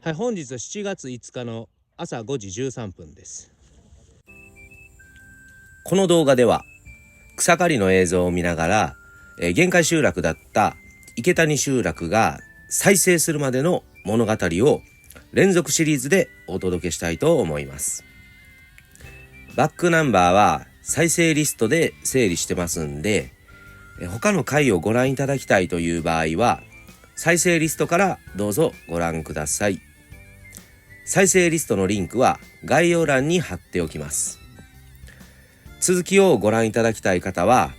はい、本日7月5日の朝5時13分です。この動画では草刈りの映像を見ながら、限界集落だった池谷集落が再生するまでの物語を連続シリーズでお届けしたいと思います。バックナンバーは再生リストで整理してますんで、他の回をご覧いただきたいという場合は再生リストからどうぞご覧ください。再生リストのリンクは概要欄に貼っておきます。続きをご覧いただきたい方は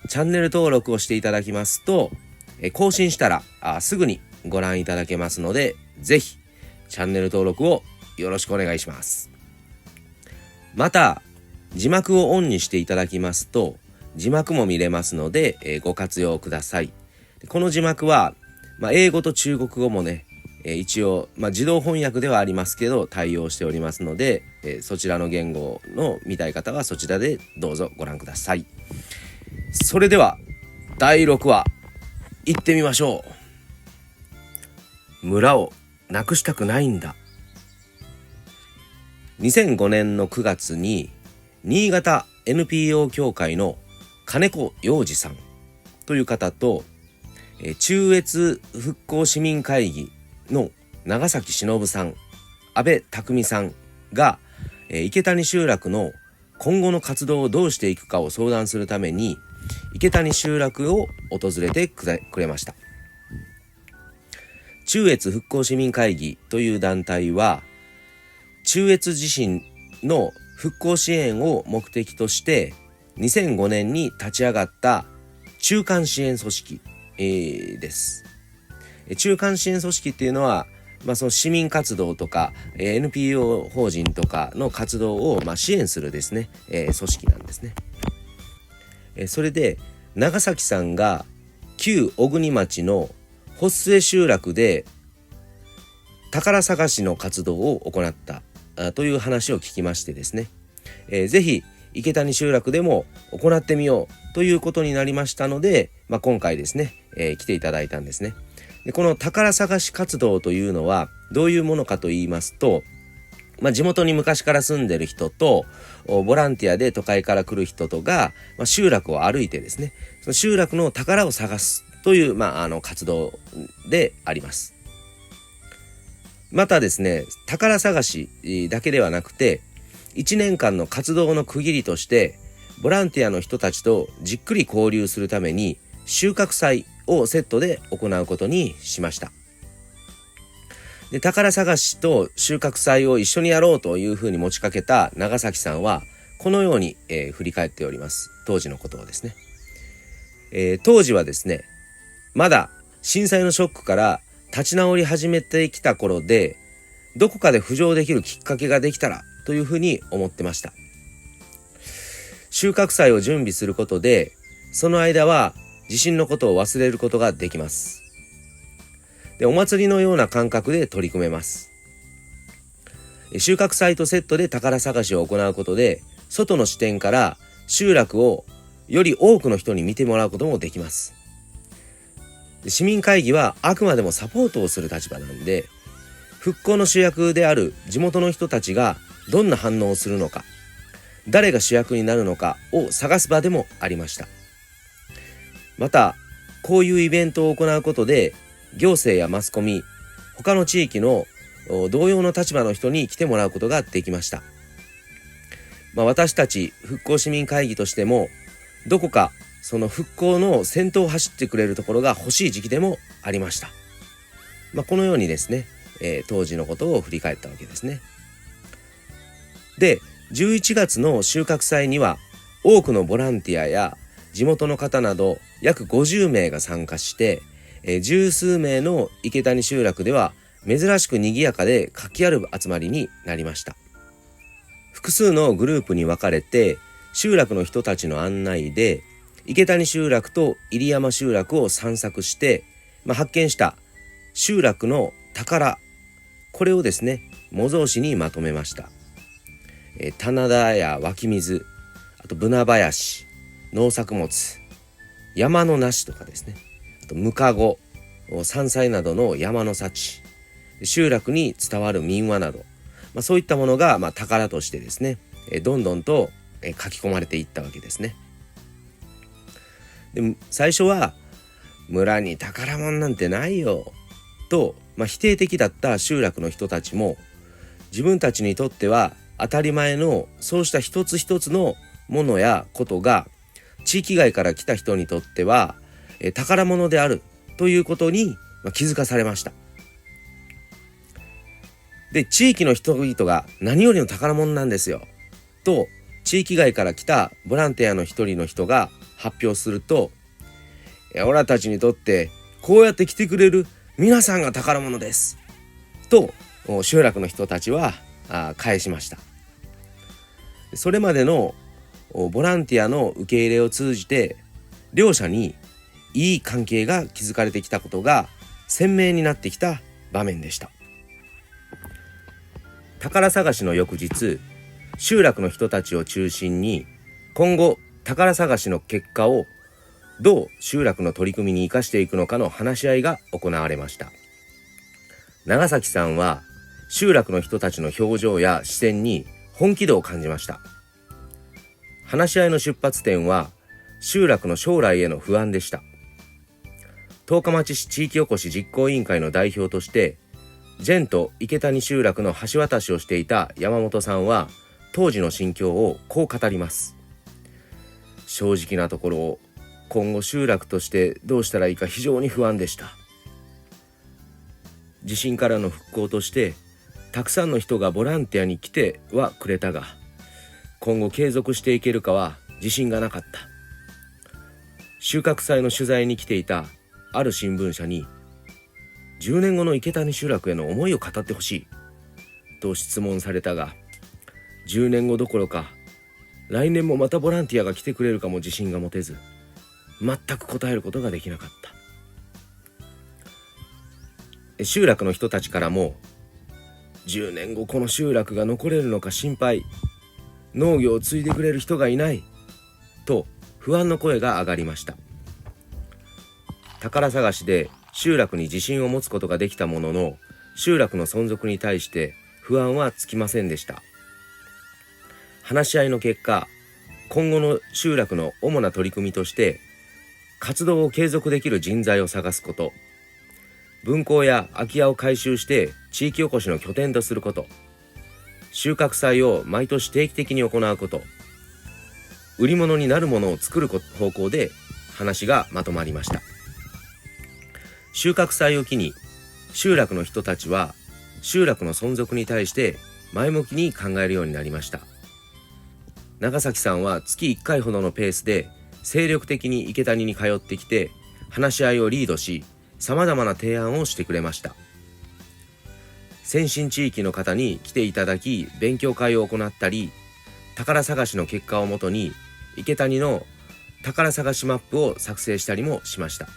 チャンネル登録をしていただきますと、更新したらすぐにご覧いただけますので、ぜひチャンネル登録をよろしくお願いします。また字幕をオンにしていただきますと字幕も見れますので、ご活用ください。この字幕は、英語と中国語もね、一応、自動翻訳ではありますけど対応しておりますので、そちらの言語の見たい方はそちらでどうぞご覧ください。それでは第6話行ってみましょう。村をなくしたくないんだ。2005年の9月に新潟 NPO 協会の金子洋二さんという方と、中越復興市民会議の長崎忍さん、安倍匠さんが、池谷集落の今後の活動をどうしていくかを相談するために池谷集落を訪れてくれました。中越復興市民会議という団体は中越地震の復興支援を目的として2005年に立ち上がった中間支援組織、です。中間支援組織っていうのは、その市民活動とか、NPO 法人とかの活動を、支援するですね、組織なんですね。それで長崎さんが旧小国町の保末集落で宝探しの活動を行ったという話を聞きましてですね、ぜひ池谷集落でも行ってみようということになりましたので、今回ですね、来ていただいたんですね。でこの宝探し活動というのはどういうものかと言いますと、地元に昔から住んでる人とボランティアで都会から来る人とが、集落を歩いてですね、その集落の宝を探すという、活動であります。またですね、宝探しだけではなくて1年間の活動の区切りとしてボランティアの人たちとじっくり交流するために収穫祭をセットで行うことにしました。で宝探しと収穫祭を一緒にやろうというふうに持ちかけた長崎さんはこのように、振り返っております。当時のことをですね、当時はですね、まだ震災のショックから立ち直り始めてきた頃で、どこかで浮上できるきっかけができたらというふうに思ってました。収穫祭を準備することでその間は地震のことを忘れることができます。でお祭りのような感覚で取り組めます。収穫祭とセットで宝探しを行うことで外の視点から集落をより多くの人に見てもらうこともできます。市民会議はあくまでもサポートをする立場なんで、復興の主役である地元の人たちがどんな反応をするのか、誰が主役になるのかを探す場でもありました。またこういうイベントを行うことで行政やマスコミ、他の地域の同様の立場の人に来てもらうことができました。私たち復興市民会議としてもどこかその復興の先頭を走ってくれるところが欲しい時期でもありました。このようにですね、当時のことを振り返ったわけですね。で11月の収穫祭には多くのボランティアや地元の方など約50名が参加して、十数名の池谷集落では珍しく賑やかで活気ある集まりになりました。複数のグループに分かれて集落の人たちの案内で池谷集落と入山集落を散策して、発見した集落の宝、これをですね模造紙にまとめました。棚田や湧き水、あとブナ林、農作物、山の梨とかですね、あとムカゴ、山菜などの山の幸、集落に伝わる民話など、そういったものが宝としてですね、どんどんと書き込まれていったわけですね。で最初は村に宝物なんてないよと、否定的だった集落の人たちも、自分たちにとっては当たり前のそうした一つ一つのものやことが、地域外から来た人にとっては宝物であるということに気づかされました。で地域の人々が何よりの宝物なんですよと、地域外から来たボランティアの一人の人が発表すると、オラたちにとってこうやって来てくれる皆さんが宝物ですと集落の人たちは返しました。それまでのボランティアの受け入れを通じて、両者にいい関係が築かれてきたことが鮮明になってきた場面でした。宝探しの翌日、集落の人たちを中心に、今後宝探しの結果をどう集落の取り組みに生かしていくのかの話し合いが行われました。長崎さんは集落の人たちの表情や視線に本気度を感じました。話し合いの出発点は集落の将来への不安でした。十日町市地域おこし実行委員会の代表として、ジェンと池谷集落の橋渡しをしていた山本さんは、当時の心境をこう語ります。正直なところ、今後集落としてどうしたらいいか非常に不安でした。地震からの復興としてたくさんの人がボランティアに来てはくれたが、今後継続していけるかは自信がなかった。収穫祭の取材に来ていたある新聞社に、10年後の池谷集落への思いを語ってほしいと質問されたが、10年後どころか来年もまたボランティアが来てくれるかも自信が持てず、全く答えることができなかった。集落の人たちからも、10年後この集落が残れるのか心配、農業を継いでくれる人がいないと不安の声が上がりました。宝探しで集落に自信を持つことができたものの、集落の存続に対して不安はつきませんでした。話し合いの結果、今後の集落の主な取り組みとして活動を継続できる人材を探すこと、分校や空き家を改修して地域おこしの拠点とすること、収穫祭を毎年定期的に行うこと、売り物になるものを作る方向で話がまとまりました。収穫祭を機に集落の人たちは集落の存続に対して前向きに考えるようになりました。長崎さんは月1回ほどのペースで精力的に池谷に通ってきて、話し合いをリードし、様々な提案をしてくれました。先進地域の方に来ていただき、勉強会を行ったり、宝探しの結果をもとに池谷の宝探しマップを作成したりもしました。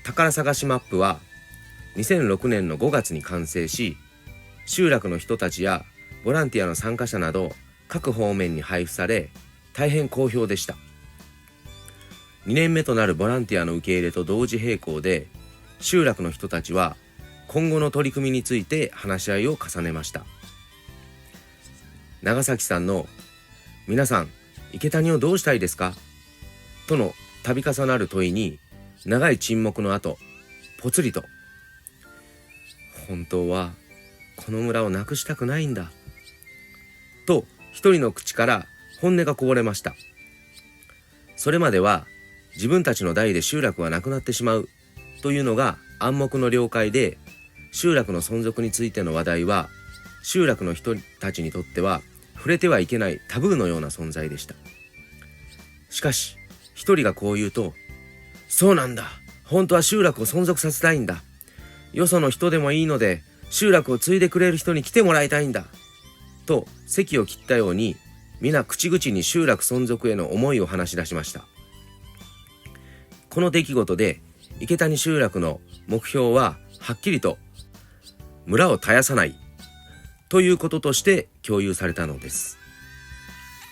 宝探しマップは2006年の5月に完成し、集落の人たちやボランティアの参加者など各方面に配布され、大変好評でした。2年目となるボランティアの受け入れと同時並行で、集落の人たちは今後の取り組みについて話し合いを重ねました。長崎さんの皆さん池谷をどうしたいですかとの度重なる問いに、長い沈黙の後、ぽつりと、本当はこの村をなくしたくないんだと一人の口から本音がこぼれました。それまでは自分たちの代で集落はなくなってしまうというのが暗黙の了解で、集落の存続についての話題は集落の人たちにとっては触れてはいけないタブーのような存在でした。しかし一人がこう言うと、そうなんだ、本当は集落を存続させたいんだ、よその人でもいいので集落を継いでくれる人に来てもらいたいんだと席を切ったように、皆口々に集落存続への思いを話し出しました。この出来事で池谷集落の目標ははっきりと村を絶やさないということとして共有されたのです。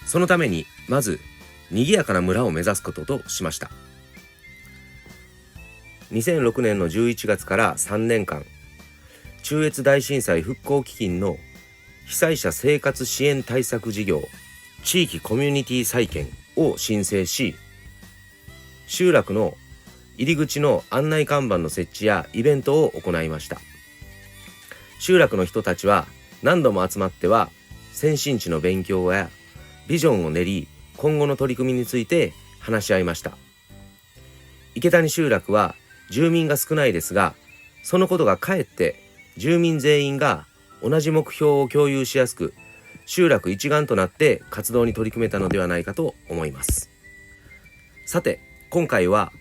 そのためにまず賑やかな村を目指すこととしました。2006年の11月から3年間、中越大震災復興基金の被災者生活支援対策事業地域コミュニティ再建を申請し、集落の入り口の案内看板の設置やイベントを行いました。集落の人たちは何度も集まっては先進地の勉強やビジョンを練り、今後の取り組みについて話し合いました。池谷集落は住民が少ないですが、そのことがかえって住民全員が同じ目標を共有しやすく、集落一丸となって活動に取り組めたのではないかと思います。さて、今回は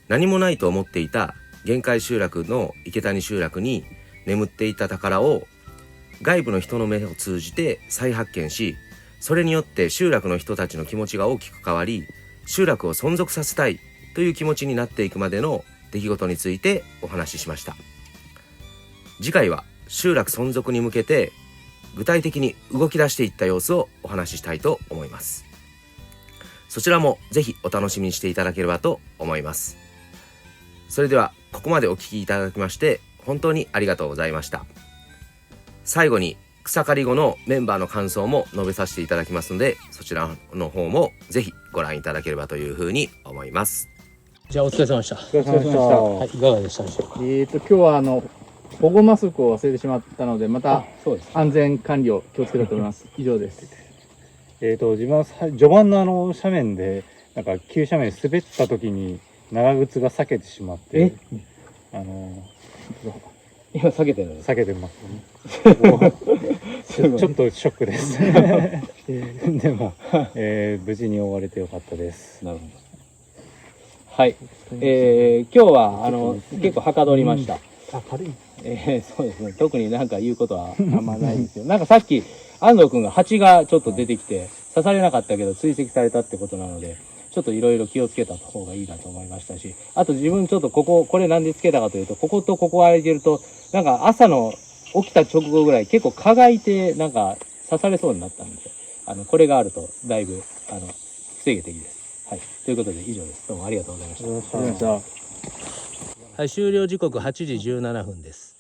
何もないと思っていた限界集落の池谷集落に眠っていた宝を外部の人の目を通じて再発見し、それによって集落の人たちの気持ちが大きく変わり、集落を存続させたいという気持ちになっていくまでの出来事についてお話ししました。次回は集落存続に向けて具体的に動き出していった様子をお話ししたいと思います。そちらもぜひお楽しみにしていただければと思います。それではここまでお聞きいただきまして本当にありがとうございました。最後に草刈り後のメンバーの感想も述べさせていただきますので、そちらの方もぜひご覧いただければというふうに思います。じゃあお疲れ様でした。お疲れ様でした。はい、いかがでしたでしょうか。今日は保護マスクを忘れてしまったので、またそうです。安全管理を気をつけたいと思います。以上です。自分は序盤の斜面でなんか急斜面滑った時に長靴が裂けてしまって今避けてる。裂けてますね。ちょっとショックです。でも、無事に終われてよかったです。なるほど。はい。今日は結構はかどりました。軽い。そうですね。特になんか言うことはあんまないですよ。なんかさっき安藤君が蜂がちょっと出てきて刺されなかったけど追跡されたってことなので、ちょっといろいろ気をつけた方がいいなと思いましたし、あと自分ちょっとこれなんでつけたかというと、こことここ歩いてるとなんか朝の起きた直後ぐらい結構蚊がいてなんか刺されそうになったんで、これがあるとだいぶ防げていいです。はい。ということで以上です。どうもありがとうございました。はい、終了時刻8時17分です。